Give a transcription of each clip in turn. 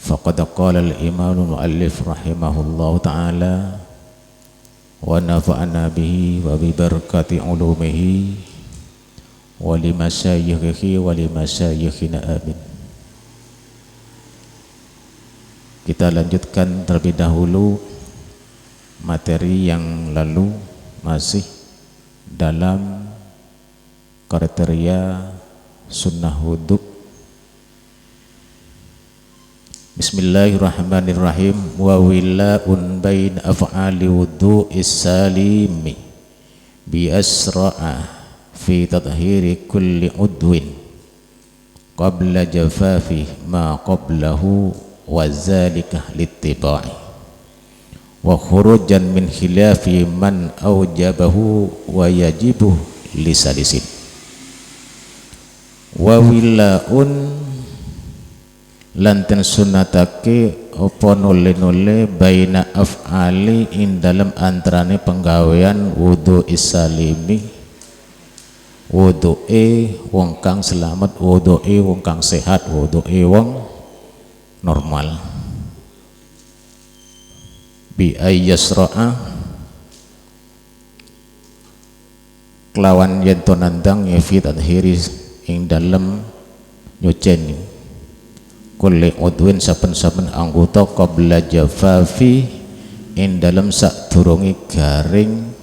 Faqad qala al-imam al-muallif rahimahullahu ta'ala wa nafa'ana bihi wa bi barakati ulumihi wa li masyayikhihi wa li masyayikhina amin. Kita lanjutkan terlebih dahulu materi yang lalu, masih dalam kriteria sunnah wudu. Bismillahirrahmanirrahim. Wa wilaun bain af'ali wudu'is salimi bi asra'a fi tathhiri kulli udwin qabla jafafi ma qablahu wa zalika littiba'i wa khurujan min khilafi man aujabahu wa yajibu lisalisin. Wa wilaun lanten sunatake apa nule-nule baina af'ali ing dalam antarane penggawean wudu isalimi, wudu'e wong kang selamat, wudu'e wong kang sehat, wudu'e wong normal. Bi ayyasra'a kelawan yen to nandang fi tadhiri ing dalam nyuceni kulli udwin saben-saben anggota qabla jafafi in dalam sadurunge garing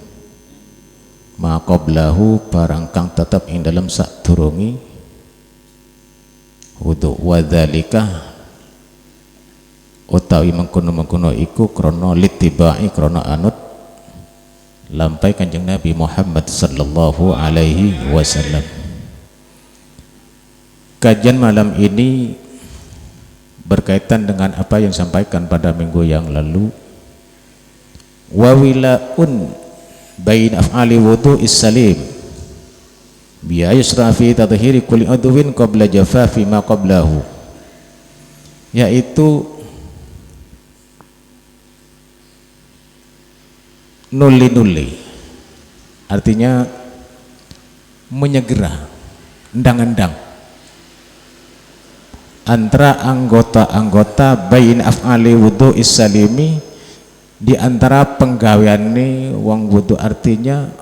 ma qablahu barang kang tetep ing dalam sadurunge wudu. Wa dzalika utawi mengkono-mengkono iku krana littibai, krana anut lampai Kanjeng Nabi Muhammad sallallahu alaihi wasallam. Kajian malam ini berkaitan dengan apa yang disampaikan pada minggu yang lalu. Wa wilaun bain af'ali wudu'is salim bi yusra fi tadhhiri kulli udwin qabla jafafi ma qablahu, yaitu nuli-nuli, artinya menyegera, endang-endang antara anggota-anggota bain af'ali wudu isalimi, di antara penggaweane wong wudu, artinya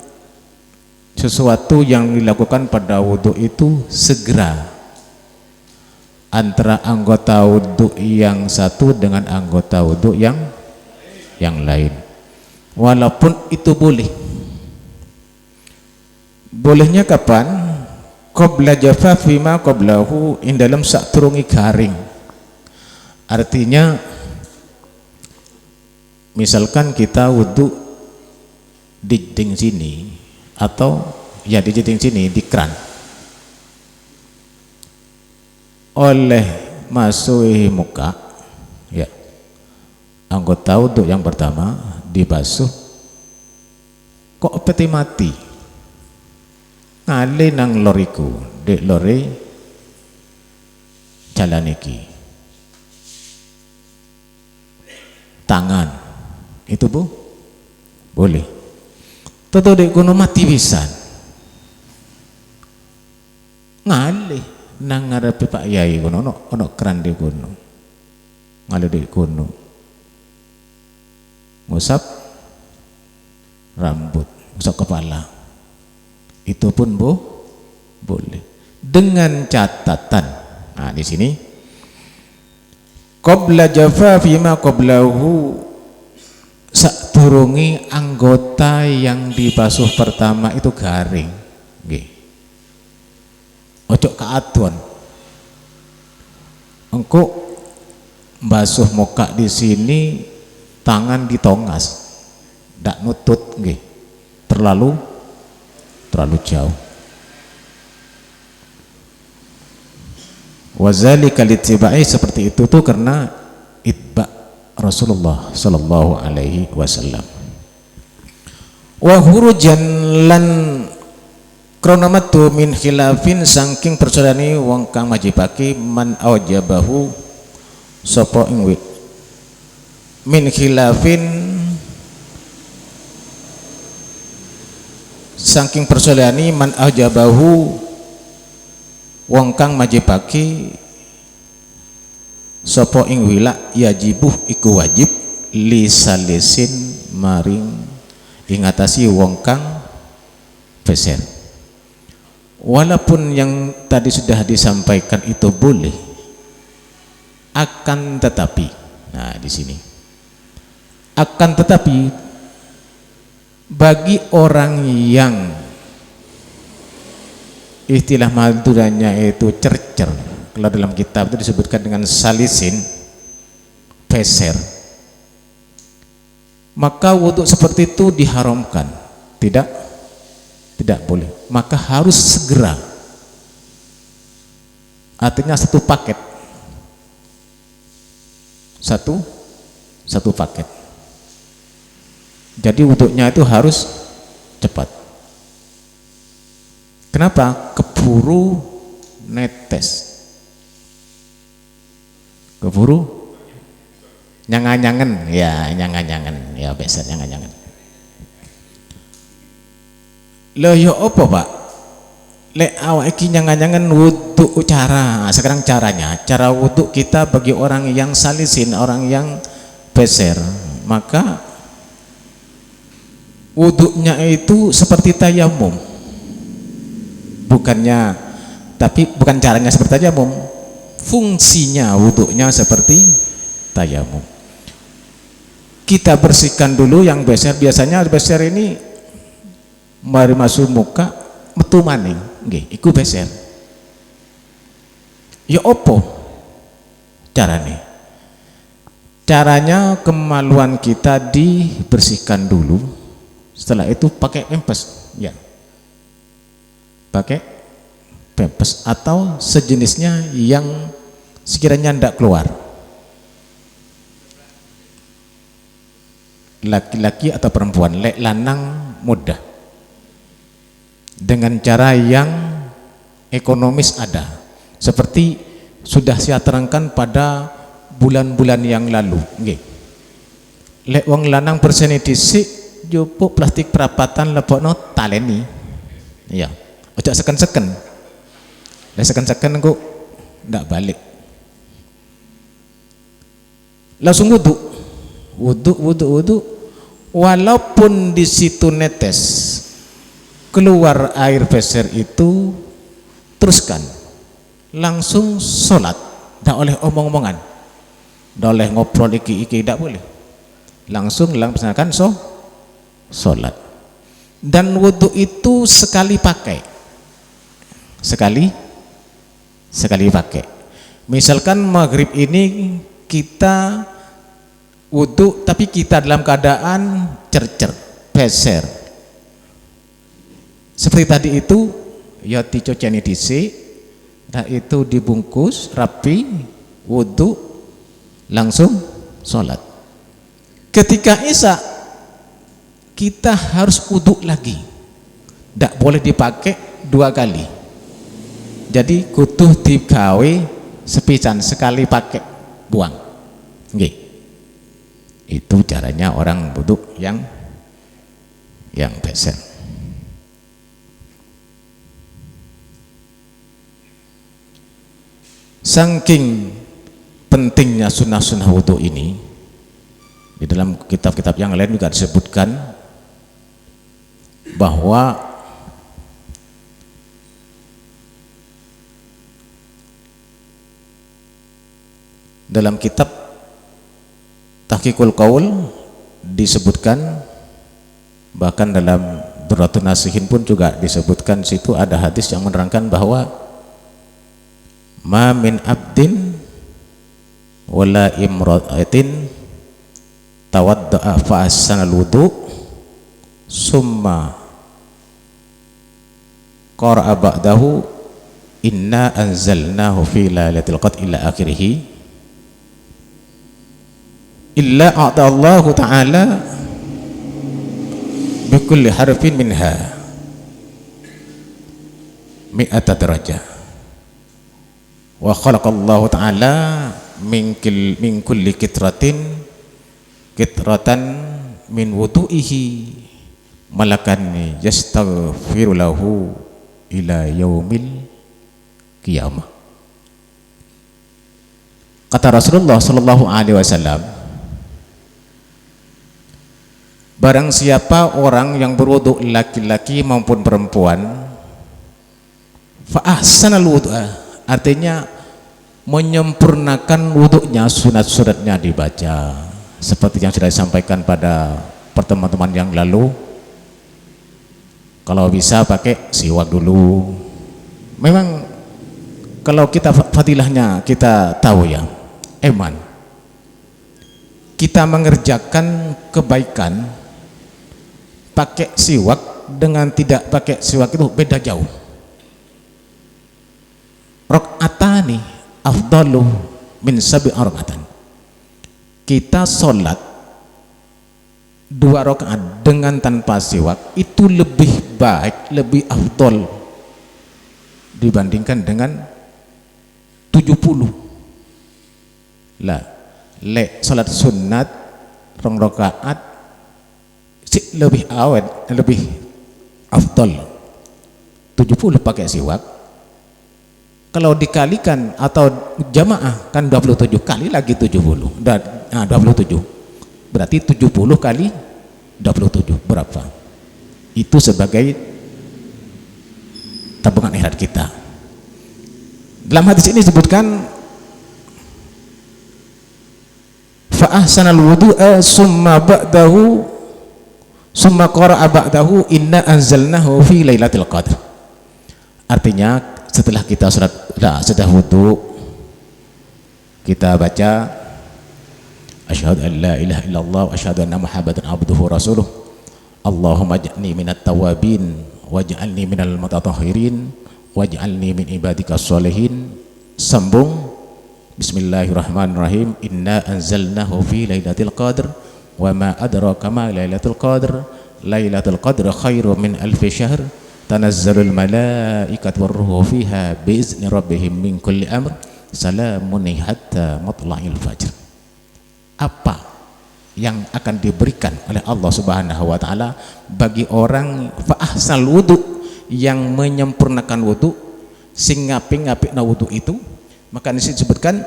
sesuatu yang dilakukan pada wudu itu segera antara anggota wudu yang satu dengan anggota wudu yang lain, walaupun itu boleh. Bolehnya kapan? Qabla jafafi ma qablahu, in dalam saturungi garing. Artinya misalkan kita wudu di dinding sini, atau ya di dinding sini, di keran, oleh masuk muka, ya anggota wudu yang pertama dibasuh, kok peti mati ngale nang loriku, dek lore jalan iki, tangan itu bu boleh toto dek kono mati pisan ngale nang ngarepe Pak Yai kono, ono keran dek kono, ngale dek kono ngusap rambut, ngusap kepala, itu pun boleh, dengan catatan. Nah di sini qabla jafafi ma qablahu, sadurunge anggota yang dibasuh pertama itu garing, nggih. Ojo kaadon. Engko basuh muka di sini, tangan ditongas, ndak nutut, nggih. Terlalu jauh. Wazalika littibai, seperti itu tuh karena itba Rasulullah sallallahu alaihi wasallam. Wa hurujan lan krana metu min khilafin saking percerani wong kang majibake man aujabahu sapa ing min khilafin saking persolani man aujabahu wong kang majibake sapa ing wila yajibuh iku wajib li salisin maring ing atasi wong kang beser. Walaupun yang tadi sudah disampaikan itu boleh, akan tetapi, nah di sini akan tetapi bagi orang yang istilah maduranya itu cercer, kalau dalam kitab itu disebutkan dengan salisin peser, maka wudhu seperti itu diharamkan, tidak boleh, maka harus segera, artinya satu paket, satu paket. Jadi wudhunya itu harus cepat. Kenapa? Keburu netes, keburu nyangan-nyangen, ya nyangan-nyangen, ya biasa nyangan-nyangen. Loh ya apa Pak? Lek awak iki nyangan-nyangen wudhu cara. Sekarang caranya, cara wudhu kita bagi orang yang salisin, orang yang beser, maka wudhunya itu seperti tayamum. Bukannya, tapi bukan caranya seperti tayamum, fungsinya wudhunya seperti tayamum. Kita bersihkan dulu yang beser, biasanya beser ini mari masuk muka metu maning nggih iku beser. Ya opo caranya? Caranya kemaluan kita dibersihkan dulu, setelah itu pakai pempes, ya pakai pempes atau sejenisnya yang sekiranya tidak keluar, laki-laki atau perempuan, lek lanang mudah, dengan cara yang ekonomis ada, seperti sudah saya terangkan pada bulan-bulan yang lalu nggih. Lek wong lanang berseni dhisik jupuk plastik perapatan lebokno taleni, ya ojo seken-seken, lek seken-seken kok ndak balik, langsung wudhu, walaupun di situ netes keluar air beser itu, teruskan langsung sholat, tidak oleh omong-omongan, tidak oleh ngobrol iki tidak boleh, langsung laksanakan sholat. Dan wudhu itu sekali pakai, sekali pakai. Misalkan maghrib ini kita wudhu tapi kita dalam keadaan cercer beser, seperti tadi itu ya dicoceni dhisik, nah itu dibungkus rapi, wudhu langsung sholat. Ketika isya kita harus wudhu lagi, tidak boleh dipakai dua kali, jadi kudu digawe sepisan, sekali pakai buang nggih. Itu caranya orang wudhu yang beser. Saking pentingnya sunnah-sunnah wudhu ini, di dalam kitab-kitab yang lain juga disebutkan bahwa dalam kitab Tahqiqul Qaul disebutkan, bahkan dalam Durratun Nasihin pun juga disebutkan, situ ada hadis yang menerangkan bahwa ma min abdin wala imra'atin tawadda'a fa ahsana al-wudu summa qara'a ba'dahu inna anzalnahu fi lailatul qadr ila akhirih illa a'ta Allahu ta'ala bi kulli harfin minha mi'ata darajah wa khalaqallahu ta'ala min kulli kitratan min wudu'ihi malakan yastaghfiru lahu ila yaumil qiyamah. Kata Rasulullah sallallahu alaihi wasallam, barang siapa orang yang berwudu, laki-laki maupun perempuan, fa ahsanal wudu'a, artinya menyempurnakan wudunya, sunat-sunatnya dibaca seperti yang sudah disampaikan pada pertemuan-temuan yang lalu. Kalau bisa pakai siwak dulu. Memang kalau kita fadilahnya kita tahu ya, Eman, kita mengerjakan kebaikan pakai siwak dengan tidak pakai siwak itu beda jauh. Rakaatani afdalu min sab'i raka'atan. Kita sholat 2 rakaat dengan tanpa siwak itu lebih baik, lebih afdal dibandingkan dengan 70 lah. Le sholat sunat 2 rakaat lebih awet, lebih afdal 70 pakai siwak. Kalau dikalikan atau jamaah kan 27 kali lagi 70 dan 27 berarti 70 kali 27 berapa? Itu sebagai tabungan akhirat kita. Dalam hadis ini disebutkan fa ahsanal wudu'a summa ba'dahu summa qara'a ba'dahu inna anzalnahu fi lailatul qadr. Artinya setelah kita sudah wudu, kita baca asyhadu an la ilaha illallah wa asyhadu anna muhammadan abduhu rasuluh Allahumma ij'alni minat tawabin waj'alni minal mutatahhirin waj'alni min ibadika sholihin. Sambung bismillahirrahmanirrahim, inna anzalnahu fi lailatul qadr wa ma adraka ma lailatul qadr lailatul qadr khairum min alfi syahr tanazzalul malaikatu warruhu fiha biizni rabbihim min kulli amr salamun hatta matla'il fajr. Apa yang akan diberikan oleh Allah Subhanahu wa taala bagi orang fa ahsanal wudu, yang menyempurnakan wudu, sing ngapik-ngapikna wudu itu, maka disebutkan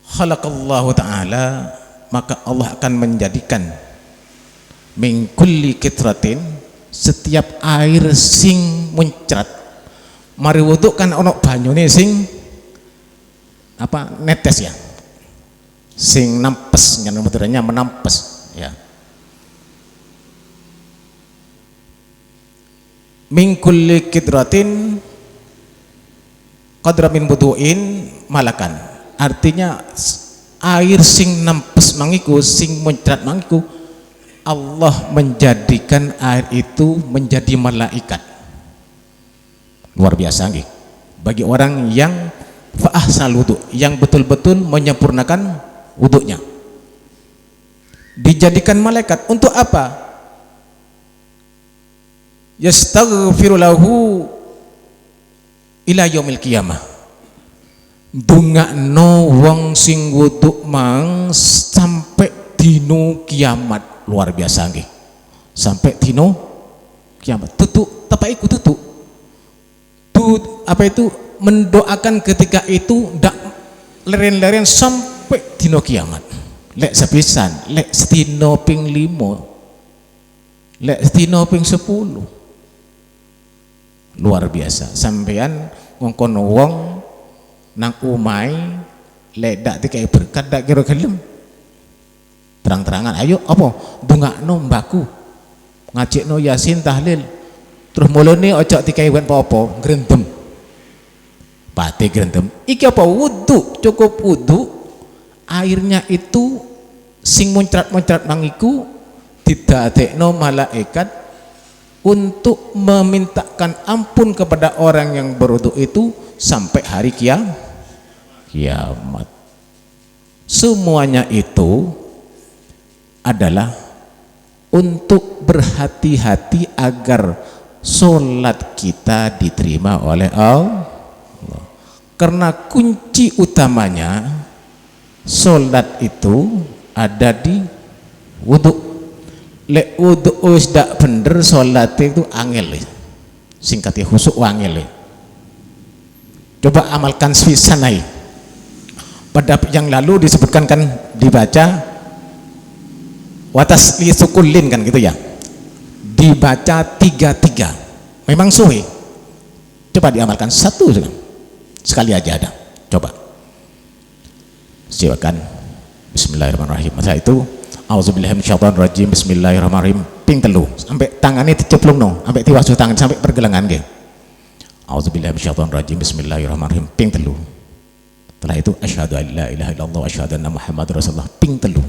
khalaqallahu taala, maka Allah akan menjadikan min kulli kitratin, setiap air sing muncrat. Mari wudu kan ono banyune sing apa netes ya, sing nampes, yang muteranya menampes ya. Min kulli kitratin qadra min wudu'in malakan, artinya air sing nampes mangiku, sing muncrat mangiku, Allah menjadikan air itu menjadi malaikat. Luar biasa nggih. Bagi orang yang fa'ahsanal wudu, yang betul-betul menyempurnakan wudunya, dijadikan malaikat. Untuk apa? Yastaghfiru lahu ila yaumil qiyamah. Dungakno wong sing wudu mang sampai dino kiamat. Luar biasa nggih. Sampai dino kiamat. Tutuk tapaiku tutuk. Apa itu, mendoakan ketika itu ndak leren-leren sampai dino kiamat. Lek sepisan, lek sedino ping 5, lek sedino ping 10. Luar biasa. Sampean ngongkon wong nang umai lek dak dikai berkat dak kira gelem. Terang-terangan, ayo apa dongakno mbakku, ngajekno yasin tahlil, terus mulane ojo dikai wen apa-apa, grendem. Pate grendem. Iki apa, wudu, cukup wudu, airnya itu sing muncrat-muncrat mangiku didadekno malaikat untuk memintakan ampun kepada orang yang berwudu itu sampai hari kiamat. Semuanya itu adalah untuk berhati-hati agar sholat kita diterima oleh Allah. Karena kunci utamanya sholat itu ada di wudu. Lek wudu wis dak bener, sholat itu angel. Singkatnya khusuk angel. Coba amalkan sepisan ae. pada yang lalu disebutkan kan dibaca watas lisukulin kan gitu ya, dibaca 3-3 memang suwe. Coba diamalkan satu sekali aja ada, coba silakan. Bismillahirrahmanirrahim. Masa itu auzubillahi minasyaitonirrajim, bismillahirrahmanirrahim ping telu sampai tangannya diceplung no, sampai diwasuh tangan sampai pergelangan nggih. Auzubillahi minasyaitonirrajim, bismillahirrahmanirrahim ping telu. Setelah itu asyhadu an la ilaha illallah wa asyhadu anna muhammadar rasulullah ping telu.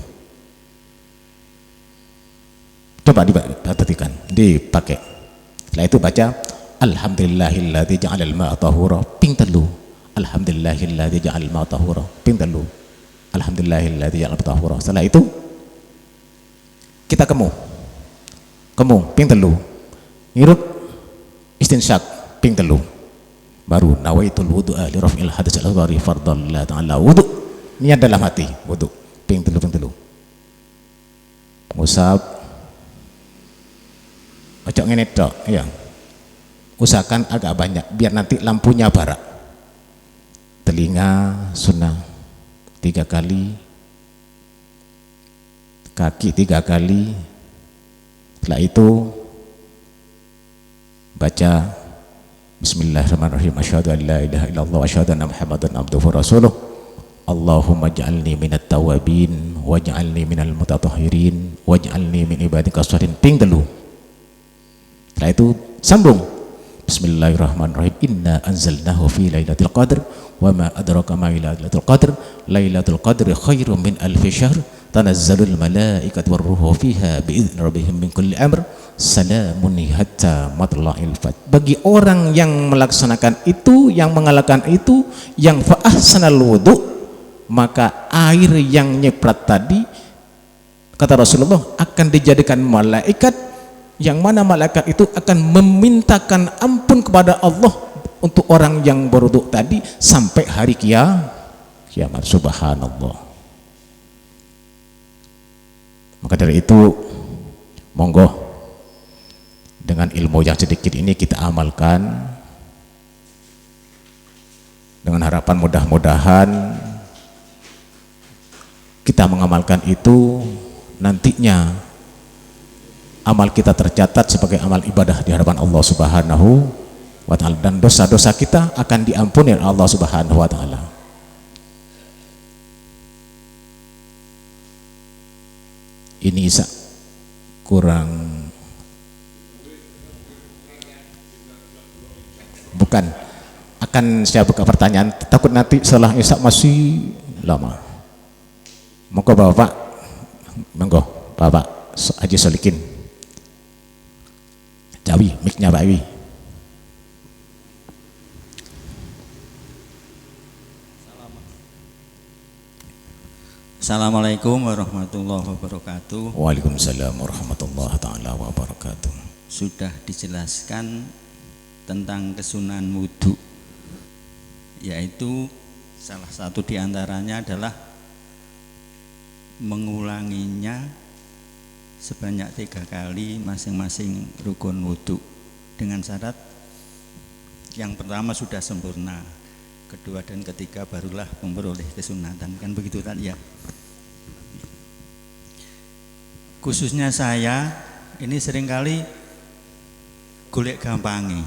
Coba diperhatikan, dipakai. Setelah itu baca alhamdulillahilladzi ja'alal ma'a tahura ping telu. Alhamdulillahilladzi ja'alal ma'a tahura ping telu. Alhamdulillahilladzi ja'alal ma'a tahura. Setelah itu kita kemu ping telu. Ngirut istinsyak ping telu. Baru nawaitul wudu'a li raf'il hadas al-asghari fardhan la ta'ala wudu. Niat dalam hati wudu ping telu. Ngusap ojo ngene tok ya. Usahakan agak banyak biar nanti lampunya barak. Telinga sunnah 3 kali, kaki 3 kali. Setelah itu baca bismillahirrahmanirrahim, asyhadu an la ilaha illallah wa asyhadu anna muhammadan abduhu wa rasuluh. Allahumma ja'alni minat tawabin waj'alni minal mutatahhirin waj'alni min ibadika sholihin ping telu. Setelah itu sambung bismillahirrahmanirrahim, inna anzalnahu fi lailatul qadr wa ma adraka ma lailatul qadr, lailatul qadri khairum min alfi syahr, tanazzalul malaikatu warruhu fiha bi'izni rabbihim min kulli amr, salamun hatta matla'il fajr. Bagi orang yang melaksanakan itu, yang mengalahkan itu, yang fa ahsanal wudu, maka air yang nyeprat tadi kata Rasulullah akan dijadikan malaikat, yang mana malaikat itu akan memintakan ampun kepada Allah untuk orang yang berwudu tadi sampai hari kiamat. Subhanallah. Maka dari itu monggo dengan ilmu yang sedikit ini kita amalkan dengan harapan mudah-mudahan kita mengamalkan itu nantinya amal kita tercatat sebagai amal ibadah di hadapan Allah Subhanahu wa ta'ala, dan dosa-dosa kita akan diampuni oleh Allah Subhanahu wa ta'ala. Ini kurang, bukan, akan saya buka pertanyaan, takut nanti setelah Isa masih lama. Monggo Bapak, monggo Bapak Haji Solikin Jawi, mic-nya Pak Iwi. Assalamualaikum warahmatullahi wabarakatuh. Waalaikumsalam warahmatullahi taala wabarakatuh. Sudah dijelaskan tentang kesunahan wudhu, yaitu salah satu diantaranya adalah mengulanginya sebanyak 3 kali masing-masing rukun wudhu, dengan syarat yang pertama sudah sempurna, kedua dan ketiga barulah memperoleh kesunatan, kan begitu tadi ya. Khususnya saya ini seringkali golek gampangi.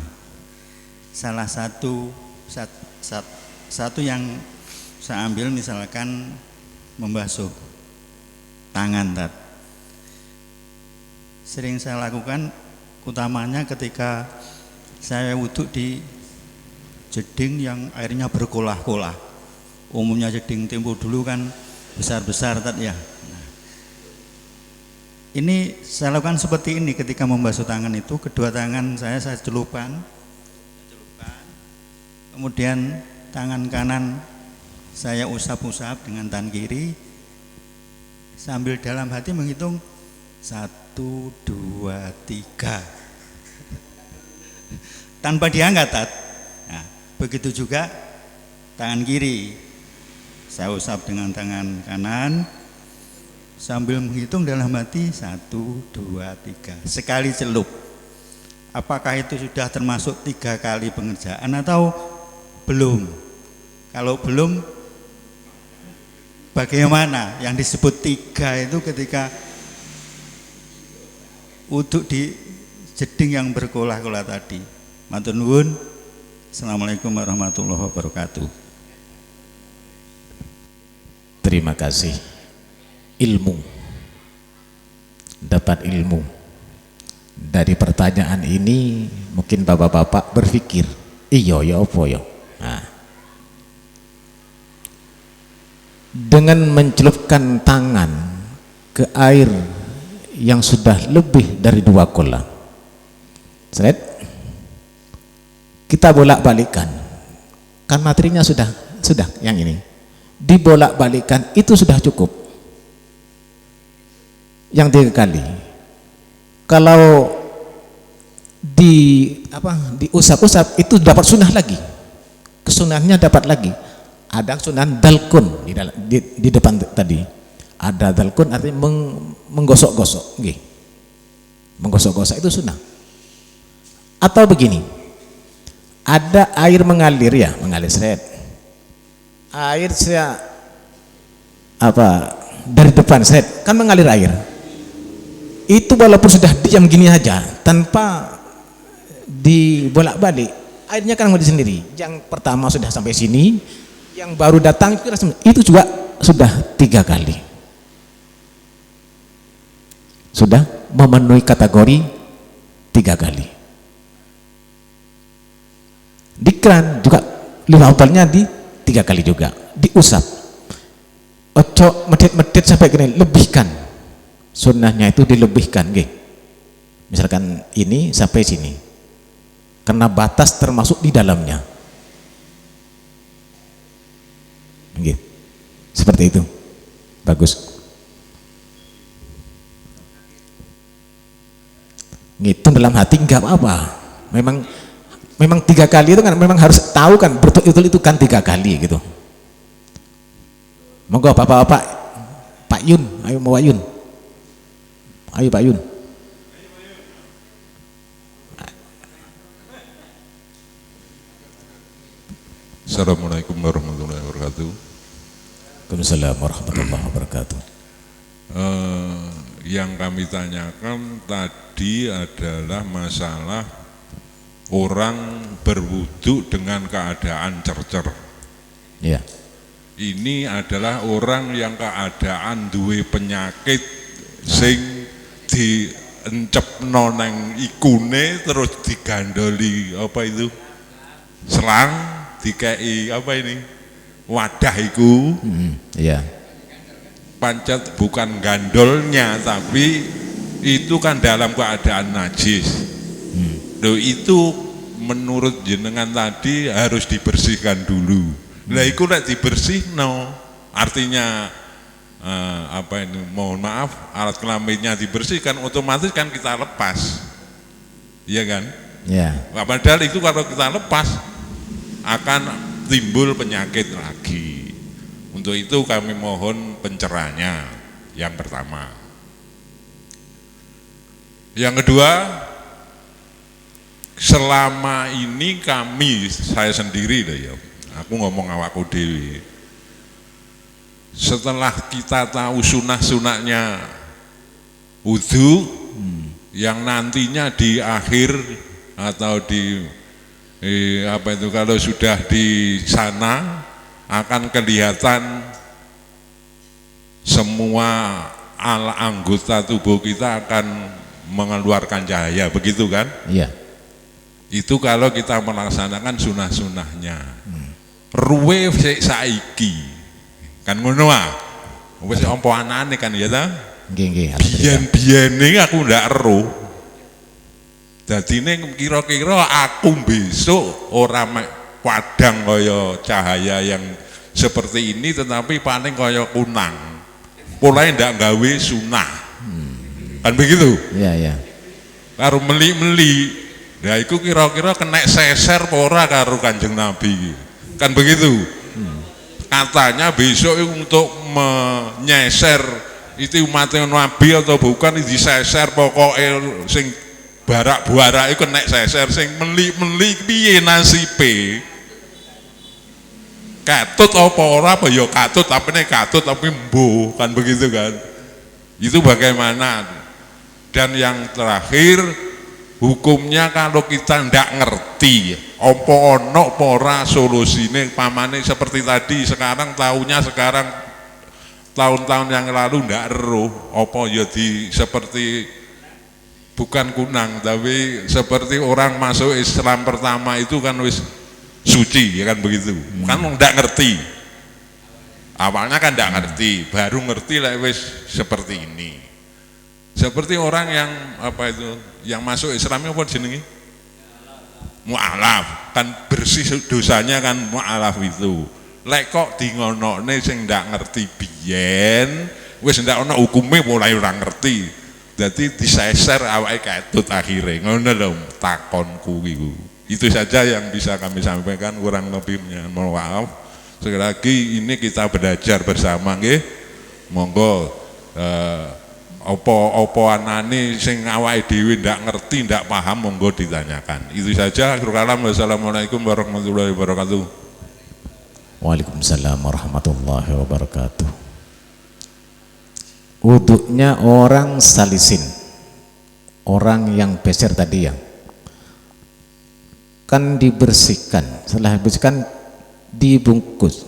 Salah satu yang saya ambil misalkan membasuh tangan tadi, sering saya lakukan utamanya ketika saya wudhu di jeding yang airnya berkolah-kolah. Umumnya jeding tempo dulu kan besar-besar tadi ya. Nah, ini saya lakukan seperti ini ketika membasuh tangan itu, kedua tangan saya celupkan, kemudian tangan kanan saya usap-usap dengan tangan kiri sambil dalam hati menghitung 1, 2, 3 tanpa diangkat. Nah, begitu juga tangan kiri saya usap dengan tangan kanan sambil menghitung dalam hati 1, 2, 3 sekali celup. Apakah itu sudah termasuk 3 kali pengerjaan atau belum? Kalau belum bagaimana yang disebut 3 itu ketika uduk di jeding yang berkolah-kolah tadi. Matur nuwun. Assalamualaikum warahmatullahi wabarakatuh. Terima kasih. Ilmu, dapat ilmu dari pertanyaan ini. Mungkin bapak-bapak berpikir, iya ya apa ya. Nah, dengan mencelupkan tangan ke air yang sudah lebih dari 2 kolam, kita bolak-balikan, kan materinya sudah yang ini dibolak-balikan, itu sudah cukup. Yang 3 kali, kalau diusap-usap itu dapat sunnah lagi, kesunahannya dapat lagi. Ada sunan dalkun di depan tadi, ada dalkun artinya menggosok-gosok, menggosok-gosok itu sunnah. Atau begini, ada air mengalir seret, air dari depan seret kan mengalir air, itu walaupun sudah diam gini aja tanpa dibolak-balik, airnya kan mengalir sendiri. Yang pertama sudah sampai sini, yang baru datang itu juga sudah 3 kali, sudah memenuhi kategori 3 kali. Di keran juga lifautalnya di 3 kali juga, diusap, ojo medit-medit sampai gini, lebihkan, sunnahnya itu dilebihkan, misalkan ini sampai sini, karena batas termasuk di dalamnya. Seperti itu, bagus. Ngitung dalam hati nggak apa-apa. Memang 3 kali itu kan memang harus tahu kan, betul itu kan 3 kali gitu. Monggo bapak-bapak, Pak Yun, ayo mau Yun, ayo Pak Yun. Assalamualaikum warahmatullahi wabarakatuh. Waalaikumsalam warahmatullahi wabarakatuh. Yang kami tanyakan tadi adalah masalah orang berwudu dengan keadaan cercer. Ya. Ini adalah orang yang keadaan duwe penyakit sing diencepno nang ikune terus digandoli apa itu? Selang dikei apa ini? Wadah iku. Iya. Pancet bukan gandolnya, tapi itu kan dalam keadaan najis. Loh, itu menurut jenengan tadi harus dibersihkan dulu. Lah iku nek dibersihno artinya apa ini, mohon maaf, alat kelaminnya dibersihkan, otomatis kan kita lepas. Iya kan? Ya. Padahal itu kalau kita lepas akan timbul penyakit lagi. Untuk itu kami mohon pencerahannya yang pertama. Yang kedua, selama ini saya sendiri ya, aku ngomong awakku dewi, setelah kita tahu sunah-sunahnya wudu, yang nantinya di akhir atau apa itu, kalau sudah di sana akan kelihatan semua anggota tubuh kita akan mengeluarkan cahaya, begitu kan? Iya. Itu kalau kita melaksanakan sunah-sunahnya. Ruwe saiki kan ngono ah. Wis ompo anane kan ya ta? Nggih. Biyen-biyene aku ndak eruh. Dadine kira-kira aku besok ora padang kaya cahaya yang seperti ini, tetapi paling kaya kunang. Polahe ndak gawe sunah. Kan begitu? Iya. Karo meli-meli. Nah itu kira-kira kena seser ora karo Kanjeng Nabi. Kan begitu? Katanya besok untuk menyeser itu umat Nabi atau bukan diseser, pokoknya sing barak-barak itu kena seser, sing meli-meli piye nasibe. Katut apa ora apa ya katut tapi mbuh kan begitu kan. Itu bagaimana? Dan yang terakhir hukumnya kalau kita ndak ngerti apa ono apa ora solusine pamane seperti tadi sekarang tahun-tahun yang lalu ndak eruh apa ya seperti bukan kunang tapi seperti orang masuk Islam pertama itu kan wis suci ya kan begitu kan ndak ngerti awalnya kan ndak ngerti baru ngerti lah wis seperti ini seperti orang yang apa itu yang masuk Islamnya apa jenenge mu'alaf kan bersih dosanya kan mu'alaf itu lek kok dingonokne sing ndak ngerti biyen wis ndak ana hukume mulai ora ngerti dadi diseser awake ketut akhire ngono lho takonku iku. Itu saja yang bisa kami sampaikan, kurang lebihnya mohon maaf. Sekali lagi ini kita belajar bersama nggih. Monggo apa anane sing awake dhewe ndak ngerti, ndak paham monggo ditanyakan. Itu saja. Wassalamualaikum warahmatullahi wabarakatuh. Waalaikumsalam warahmatullahi wabarakatuh. Wuduknya orang salisin, orang yang beser tadi yang kan dibersihkan, setelah dibersihkan dibungkus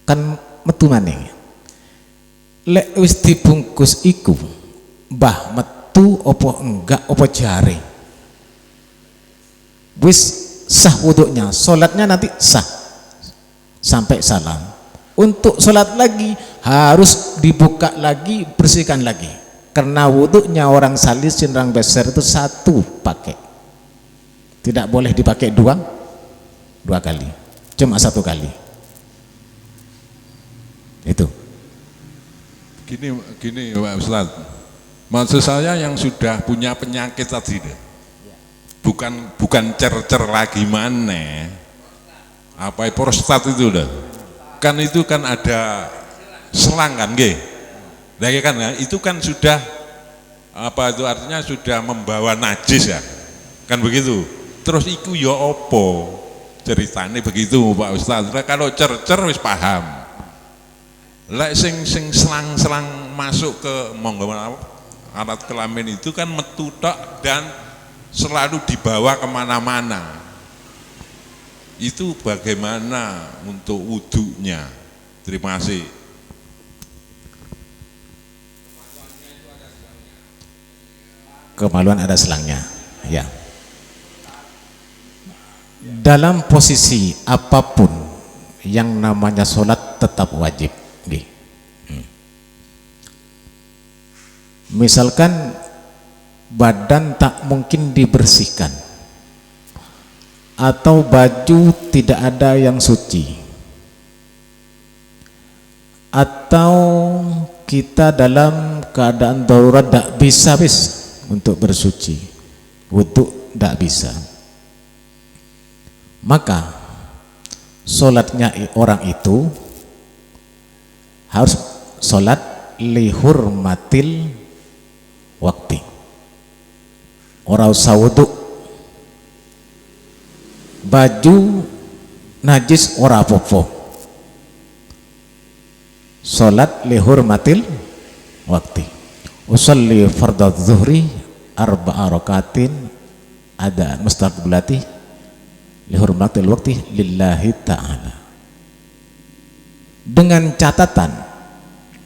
kan metu maning lek wis dibungkus iku mbah metu opo enggak opo jare wis sah wuduknya, sholatnya nanti sah sampai salam. Untuk sholat lagi harus dibuka lagi, bersihkan lagi karena wuduknya orang salisin, orang beser itu satu pakai, tidak boleh dipakai dua kali, cuma satu kali. Itu gini Pak Ustaz, maksud saya yang sudah punya penyakit tadi bukan cer lagi mana apa prostat itu dah kan, itu kan ada selang kan nggih lagi kan ya, itu kan sudah apa itu artinya sudah membawa najis ya kan begitu. Terus iku ya opo ceritane begitu Pak Ustaz. Kalau cer wis paham. Lek sing selang masuk ke monggo alat kelamin itu kan metu tok dan selalu dibawa kemana-mana. Itu bagaimana untuk wudunya? Terima kasih. Kemaluan ada selangnya, ya. Dalam posisi apapun yang namanya sholat tetap wajib. Misalkan badan tak mungkin dibersihkan atau baju tidak ada yang suci atau kita dalam keadaan darurat tidak bisa untuk bersuci, wudhu tidak bisa, maka sholatnya orang itu harus sholat lihurmatil waktu, ora usah wudhu, baju najis ora apa-apa, sholat lihurmatil waktu. Usalli fardadz zuhri arba'a rakatin ada mustaqbilati lihurmatil waktu lillahi ta'ala, dengan catatan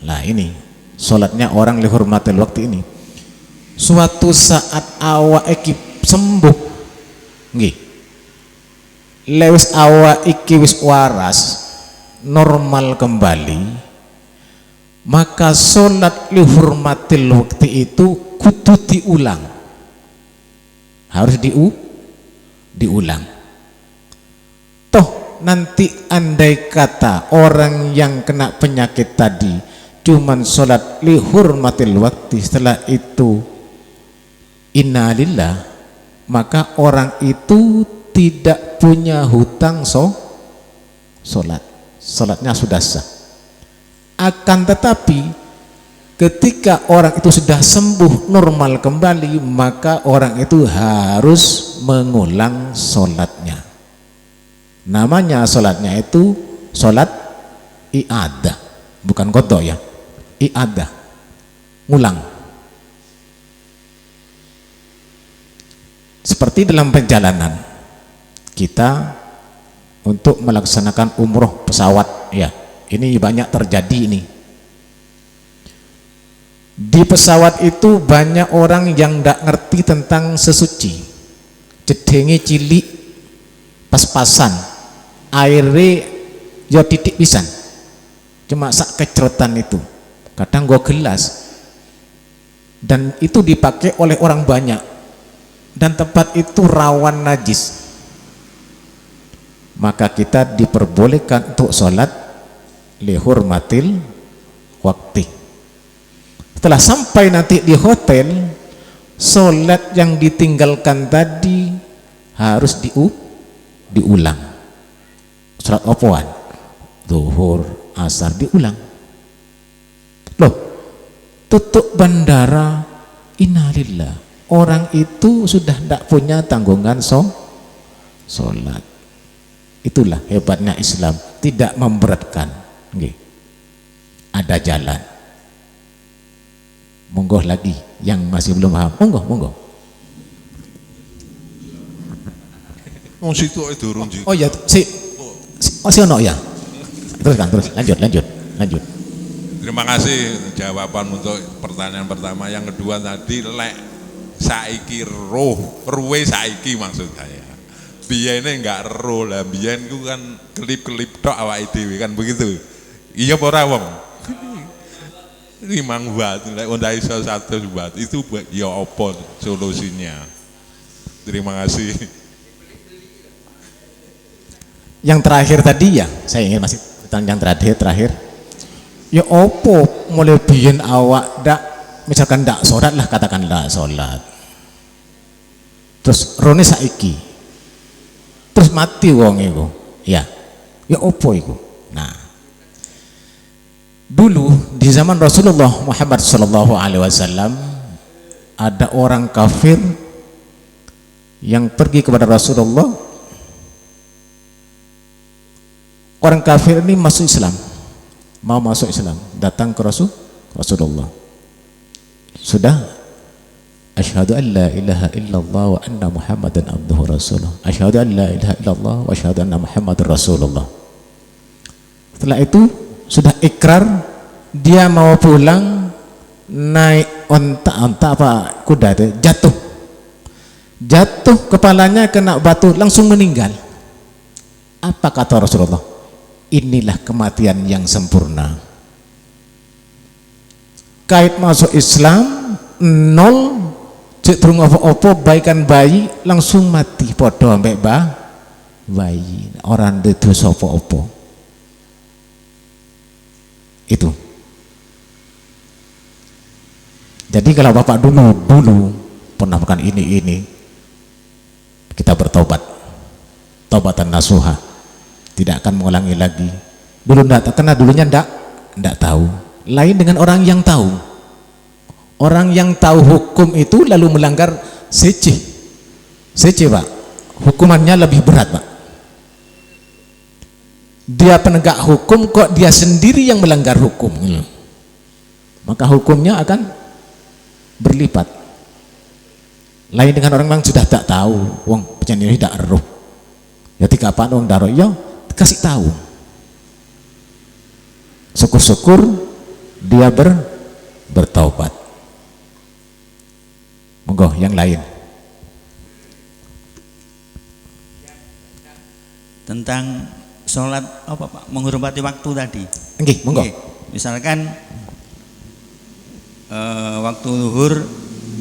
lah ini sholatnya orang lihurmatil waktu ini suatu saat awak iki sembuh nggih, lewis awak iki wis waras normal kembali, maka sholat lihurmatil waktu itu kudu diulang, harus diulang. Toh nanti andai kata orang yang kena penyakit tadi cuman sholat lihurmatil waktu, setelah itu innalillah, maka orang itu tidak punya hutang sholatnya sudah sah. Akan tetapi ketika orang itu sudah sembuh normal kembali, maka orang itu harus mengulang sholatnya. Namanya sholatnya itu sholat i'adah, bukan qadha ya, i'adah, ngulang. Seperti dalam perjalanan kita untuk melaksanakan umroh pesawat ya, ini banyak terjadi ini. Di pesawat itu banyak orang yang tidak ngerti tentang sesuci, jedenge cilik, pas-pasan, airnya ya titik pisan, cuma sak kecrotan itu, kadang gua gelas, dan itu dipakai oleh orang banyak, dan tempat itu rawan najis. Maka kita diperbolehkan untuk sholat lihurmatil wakti. Setelah sampai nanti di hotel, sholat yang ditinggalkan tadi harus diulang. Sholat opoan, zuhur, asar diulang. Loh, tutup bandara, innalillah, orang itu sudah tidak punya tanggungan sholat. Itulah hebatnya Islam, tidak memberatkan. Ada jalan. Monggo lagi yang masih belum paham, monggo. Oh situ durung. Oh ya, si ono ya. Terus lanjut. Terima kasih jawaban untuk pertanyaan pertama. Yang kedua tadi lek saiki ruwe saiki maksud saya. Biyene enggak roh lah, biyen ku kan kelip-kelip tok awake dhewe kan begitu. Iya apa ora wong? 5 watt, lek ora iso 100 watt itu ya apa solusinya? Terima kasih. Yang terakhir tadi ya, saya ingin masih tentang yang terakhir. Ya opo mulai biyen awak dak, misalkan dak sholat lah, katakan dak sholat. Terus rone saiki. Terus mati wong iku. Ya opo iku. Nah, dulu di zaman Rasulullah Muhammad sallallahu alaihi wasallam ada orang kafir yang pergi kepada Rasulullah. Orang kafir ini masuk Islam, mau masuk Islam, datang ke Rasulullah. Sudah, asyhadu an la ilaha illallah wa anna Muhammadan abduhu rasuluh. Asyhadu an la ilaha illallah wa asyhadu anna Muhammadan rasulullah. Setelah itu sudah ikrar, dia mau pulang, naik onta apa kuda itu, jatuh kepalanya kena batu, langsung meninggal. Apa kata Rasulullah? Inilah kematian yang sempurna. Kait masuk Islam nol, cek durung apa-apa, baikan bayi langsung mati, podo ambek bayi, orang itu apa-apa. Itu. Jadi kalau bapak dulu pernah makan ini, kita bertobat, taubatan nasuha, tidak akan mengulangi lagi. Dulu enggak, karena dulunya enggak tahu. Lain dengan orang yang tahu. Orang yang tahu hukum itu lalu melanggar seceh Pak, hukumannya lebih berat Pak. Dia penegak hukum kok dia sendiri yang melanggar hukum, maka hukumnya akan berlipat. Lain dengan orang yang sudah tak tahu, wong penyanyi tidak eruh. Ya tiga apaan wong daro, ya kasih tahu. Syukur-syukur dia bertaubat. Monggo yang lain. Tentang sholat apa Pak? Menghormati waktu tadi. Nggih, monggo. Misalkan waktu zuhur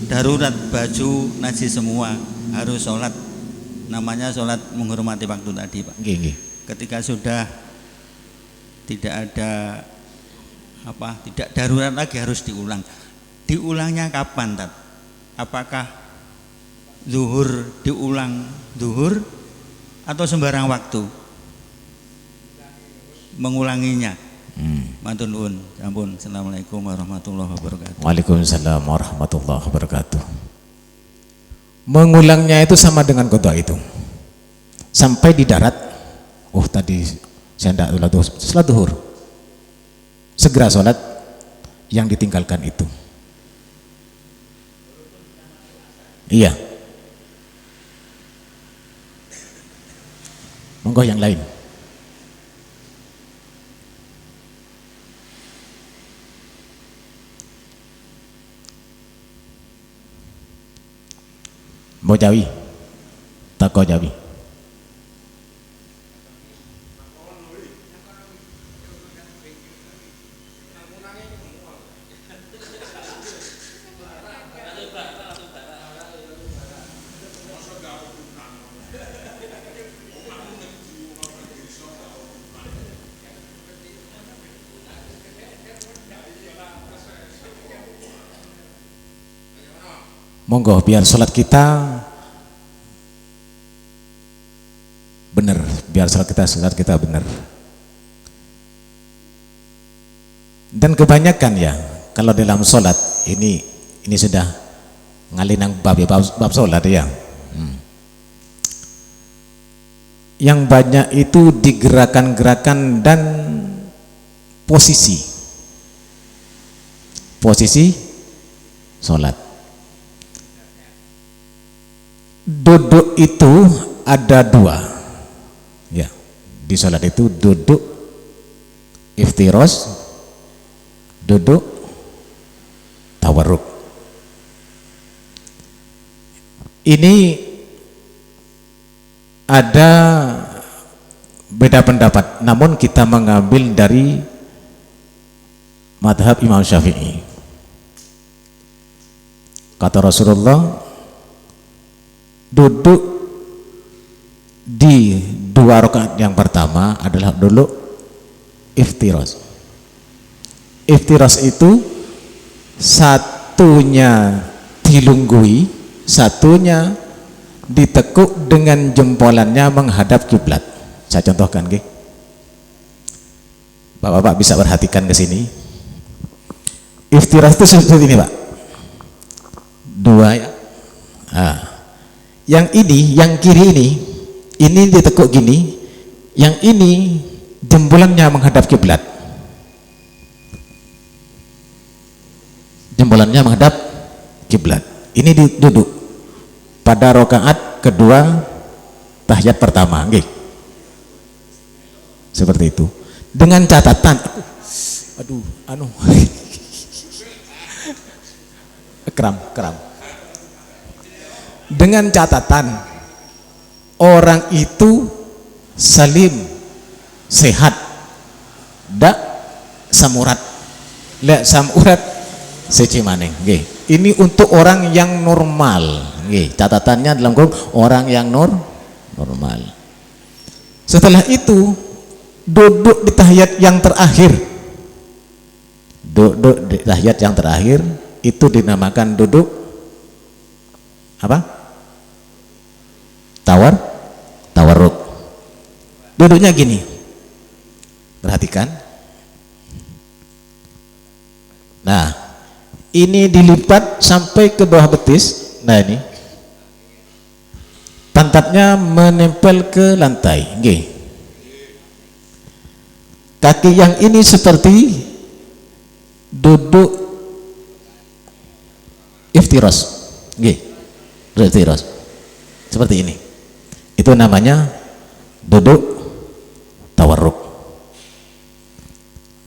darurat, baju najis semua, harus sholat, namanya sholat menghormati waktu tadi Pak. Nggih. Ketika sudah tidak ada tidak darurat lagi, harus diulang. Diulangnya kapan Tat? Apakah zuhur diulang zuhur atau sembarang waktu mengulanginya? Matur nuwun. Ampun. Assalamualaikum warahmatullahi wabarakatuh. Waalaikumsalam warahmatullahi wabarakatuh. Mengulangnya itu sama dengan qada itu. Sampai di darat, tadi Saya tidak sholat duhur, segera sholat yang ditinggalkan itu. Iya. Monggo yang lain. Mau Jawi, tako Jawi. Monggo biar sholat kita benar, biar sholat kita benar. Dan kebanyakan ya kalau dalam sholat ini sudah ngalinang bab sholat ya. Yang banyak itu digerakan-gerakan dan posisi sholat. Duduk itu ada dua ya, di sholat itu duduk iftiros, duduk tawarruk. Ini ada beda pendapat, namun kita mengambil dari madhab Imam Syafi'i. Kata Rasulullah, duduk di 2 rakaat yang pertama adalah duduk iftiras. Iftiras itu satunya dilunggui, satunya ditekuk dengan jempolannya menghadap kiblat. Saya contohkan, nggih. Bapak-bapak bisa perhatikan ke sini. Iftiras itu seperti ini, Pak. 2 ya. Nah, yang ini, yang kiri ini ditekuk gini, yang ini jempolannya menghadap kiblat. Jempolannya menghadap kiblat. Ini duduk pada rakaat kedua tahiyat pertama, nggih. Seperti itu. Dengan catatan, kram. Dengan catatan orang itu salim, sehat, dak samurat, lek samurat seci maneh, nggih. Ini untuk orang yang normal, nggih. Catatannya dalam Quran orang yang normal. Setelah itu duduk di tahiyat yang terakhir. Duduk di tahiyat yang terakhir itu dinamakan duduk apa? Tawarruk. Duduknya gini, perhatikan. Nah, ini dilipat sampai ke bawah betis. Nah, ini pantatnya menempel ke lantai, nggih. Kaki yang ini seperti duduk iftiras, nggih. Iftiras seperti ini. Itu namanya duduk tawarruk.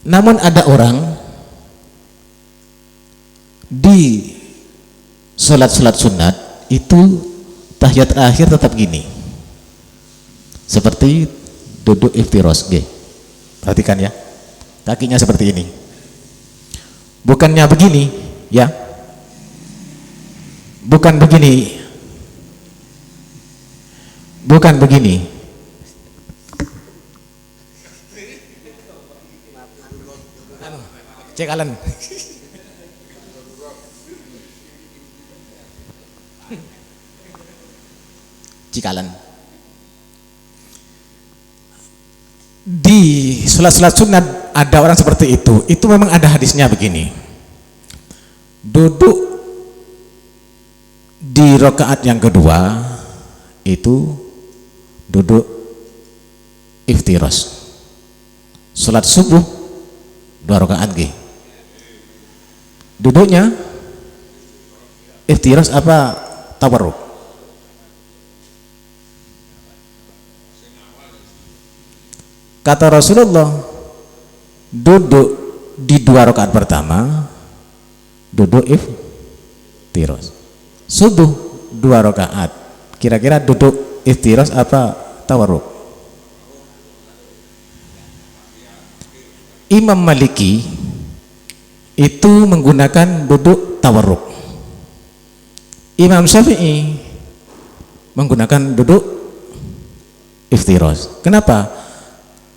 Namun ada orang di sholat-sholat sunat itu tahiyat akhir tetap gini, seperti duduk iftiras, nggih. Perhatikan ya, kakinya seperti ini, bukannya begini ya, bukan begini, bukan begini. Cek Alan. Cikalan. Di sholat-sholat sunat ada orang seperti itu. Itu memang ada hadisnya begini. Duduk di rakaat yang kedua itu duduk iftiras. Salat subuh 2 rakaat nggih. Duduknya iftiras apa tawarruk? Kata Rasulullah, duduk di 2 rakaat pertama duduk iftiras. Subuh 2 rakaat, kira-kira duduk iftiras apa tawarruk? Imam Maliki itu menggunakan duduk tawarruk. Imam Syafi'i menggunakan duduk iftiras. Kenapa?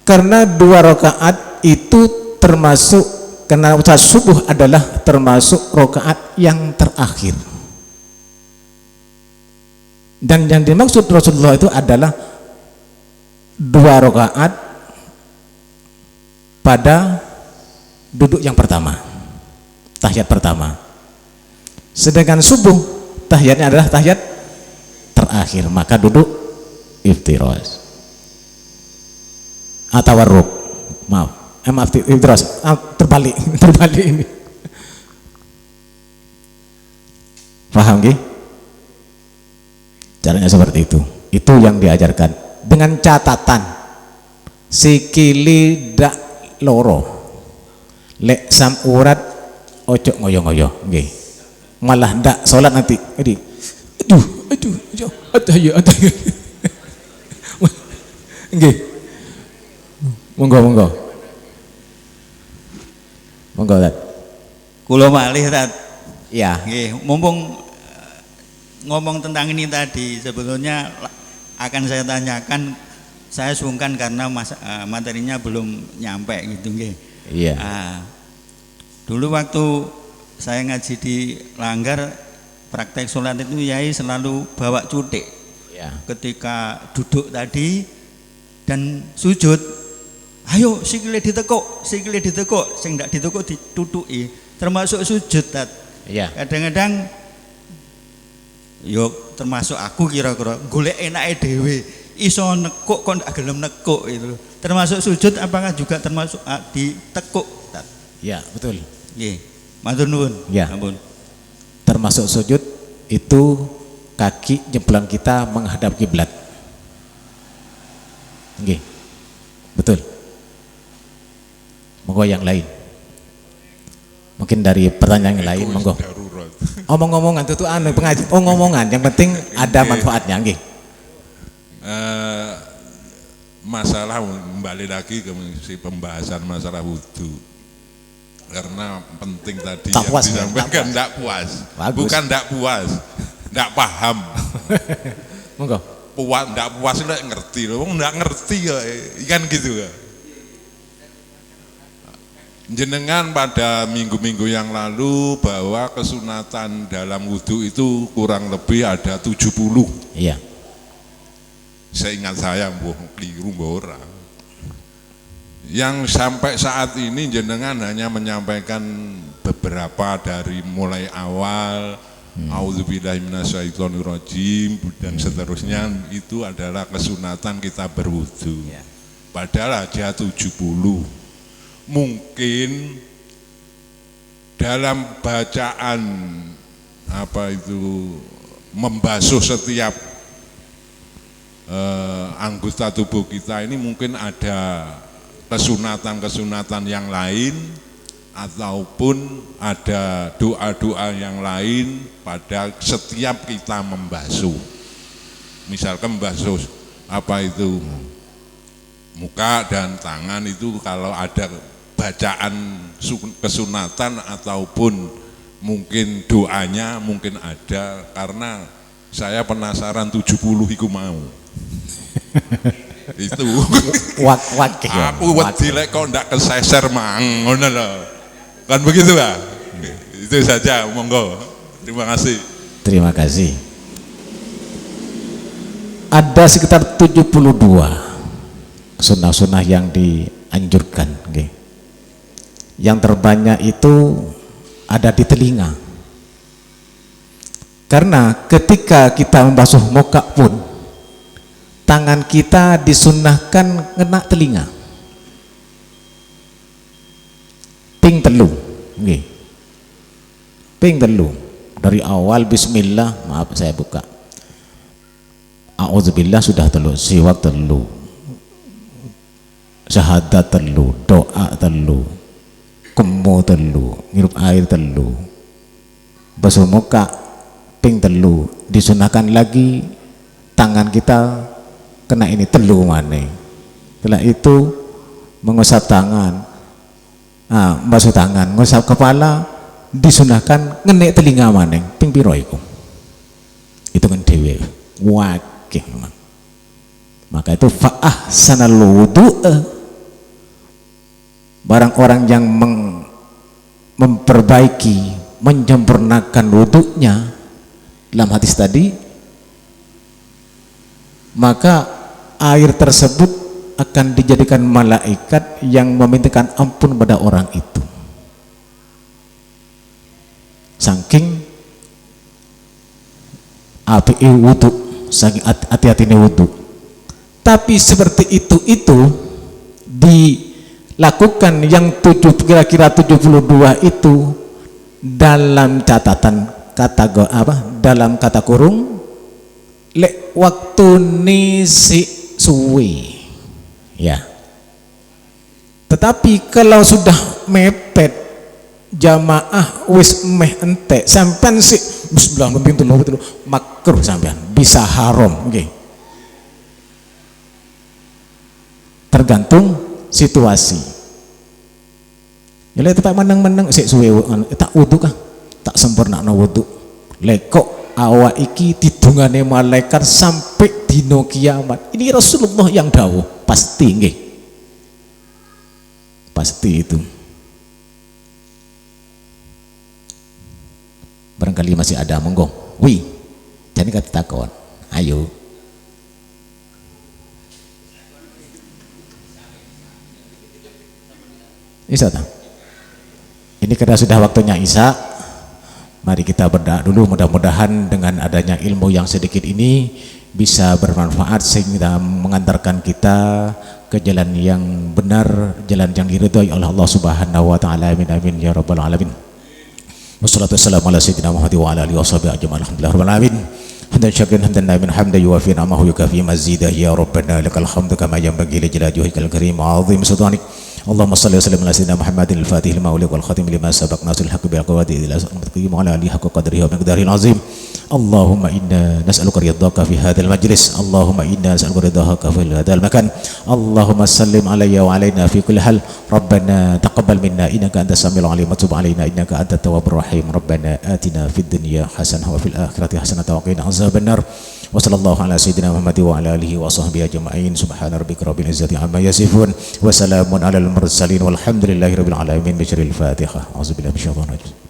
Karena 2 rakaat itu termasuk, karena salat subuh adalah termasuk rakaat yang terakhir. Dan yang dimaksud Rasulullah itu adalah 2 rakaat pada duduk yang pertama, tahiyat pertama. Sedangkan subuh tahiyatnya adalah tahiyat terakhir, maka duduk iftiras atau waruk. Maaf, iftiras terbalik ini. Paham nggih? Caranya seperti itu. Itu yang diajarkan dengan catatan sikili dak loro, lek sam urat ojo ngoyo-ngoyo nggih. Malah ndak salat nanti aduh nggih. Monggo Tat. Kula malih Tat. Ya. Nggih, mumpung ngomong tentang ini tadi, sebetulnya akan saya tanyakan, saya sungkan karena materinya belum nyampe gitu nggih. Iya. Dulu waktu saya ngaji di Langgar, praktek sholat itu Yai selalu bawa cutik. Ya. Ketika duduk tadi dan sujud, ayo sikile ditekuk, sing ndak ditekuk ditutuki, termasuk sujud Tat. Iya. Kadang-kadang yo termasuk aku kira-kira golek enake dhewe, iso nekuk kok ndak gelem nekuk itu. Termasuk sujud apakah juga termasuk ditekuk Tat? Ya, betul. Nggih. Matur nuwun. Ya. Ampun. Termasuk sujud itu kaki jemplang kita menghadap kiblat. Nggih. Betul. Monggo yang lain. Mungkin dari pertanyaan yang lain, monggo. Omong-omongan itu pengaji. Oh, ngomongan, yang penting ada manfaatnya, nggih. Masalah kembali lagi ke pembahasan masalah wudu. Karena penting tadi tak yang puas, disampaikan tidak puas. Bagus. Bukan tidak puas, tidak paham. Monggo. Puas, tidak puas tidak ngerti loh, tidak ngerti ya, kan gitu ya. Jenengan pada minggu-minggu yang lalu bahwa kesunatan dalam wudhu itu kurang lebih ada 70. Iya. Seingat saya, keliru orang. Yang sampai saat ini jenengan hanya menyampaikan beberapa dari mulai awal auzubillahi minasyaitonirrajim dan seterusnya, itu adalah kesunatan kita berwudu. Padahal aja 70. Mungkin dalam bacaan membasuh setiap anggota tubuh kita ini mungkin ada kesunatan-kesunatan yang lain ataupun ada doa-doa yang lain pada setiap kita membasuh. Misalkan membasuh muka dan tangan itu kalau ada bacaan kesunatan ataupun mungkin doanya mungkin ada, karena saya penasaran 70 iku mau. Itu aku wedi lek kok ndak keseser mang ngono lho. Kan begitu ya? Itu saja, monggo. Terima kasih. Terima kasih. Ada sekitar 72 sunnah-sunnah yang dianjurkan, okay. Yang terbanyak itu ada di telinga, karena ketika kita membasuh muka pun tangan kita disunnahkan kena telinga. ping telu nggih. Ping telu dari awal bismillah, maaf saya buka, a'udzubillah sudah telu, siwak telu, syahadat telu, doa telu, kemu telu, ngirup air telu, basuh muka ping telu, disunahkan lagi tangan kita kena ini telu maneh. Setelah itu mengusap tangan, basuh tangan, ngusap kepala, disunahkan ngenek telinga maneng ping piro iku. Itu kan dhewe wakih memang. Maka itu fa'ah sanal wudu, barang orang yang memperbaiki, menyempurnakan wudunya dalam hadis tadi, maka air tersebut akan dijadikan malaikat yang memintakan ampun pada orang itu. Saking api wudu, saking hati-hati wudu. Tapi seperti itu dilakukan yang kira-kira 72 itu dalam catatan kata dalam kata kurung lek waktu nisi suwi ya. Tetapi kalau sudah mepet jamaah wis meh entek sampean sik bismillah pintu makruh, sampean bisa haram nggih. Tergantung situasi. Ya lek tepak meneng-meneng sik suwe tak wudu kah? Tak sempurnakno wudu. Lek kok awak iki didungane malaikat sampai dino kiamat. Ini Rasulullah yang dawuh, pasti nggih. Pasti itu. Barangkali masih ada, monggo. Wih, jadi kata takon. Ayo. Isa tak? Ini karena sudah waktunya Isya. Mari kita berdoa dulu, mudah-mudahan dengan adanya ilmu yang sedikit ini bisa bermanfaat sehingga mengantarkan kita ke jalan yang benar, jalan yang diridhai oleh Allah Subhanahu wa taala. Amin amin ya rabbal alamin. Wassalatu wassalamu ala sayyidina Muhammad wa ala alihi washabihi ajmain. Alhamdulillah rabbil alamin. Hamdan syakiran hamdan na'iman hamdan yuwafi ni'amahu yukafi mazidah ya rabbana lakal hamdu kama yanbaghi li jalali wajhikal karim wa 'azimi sultanik. Allahumma shalli wa sallim ala sayyidina Muhammadin al-fatih lima uliq wal khatim lima sabaq nasil haqqi bil qawati ila al-mutaqim wa ala alihi haqqa qadrihi wa miqdarihil azim. Allahumma inna nas'aluka ridhaka fi hadzal majlis. Allahumma inna nas'aluka ridhaka fi hadzal makan. Allahumma sallim alayya wa alaina fi kulli hal. Rabbana taqabbal minna innaka antas samiul alim wa tub alaina innaka antat tawwabur rahim. Rabbana atina fid dunya hasanah wa fil akhirati hasanah wa qina azabannar. Wa sallallahu ala sayyidina Muhammad wa ala alihi wa sahbihi ajma'in. Subhana rabbika rabbil izzati amma yasifun wa salamun alal mursalin walhamdulillahi rabbil alamin. Bismillahil Fatihah. A'udzubillahi minasyaitonir rajim.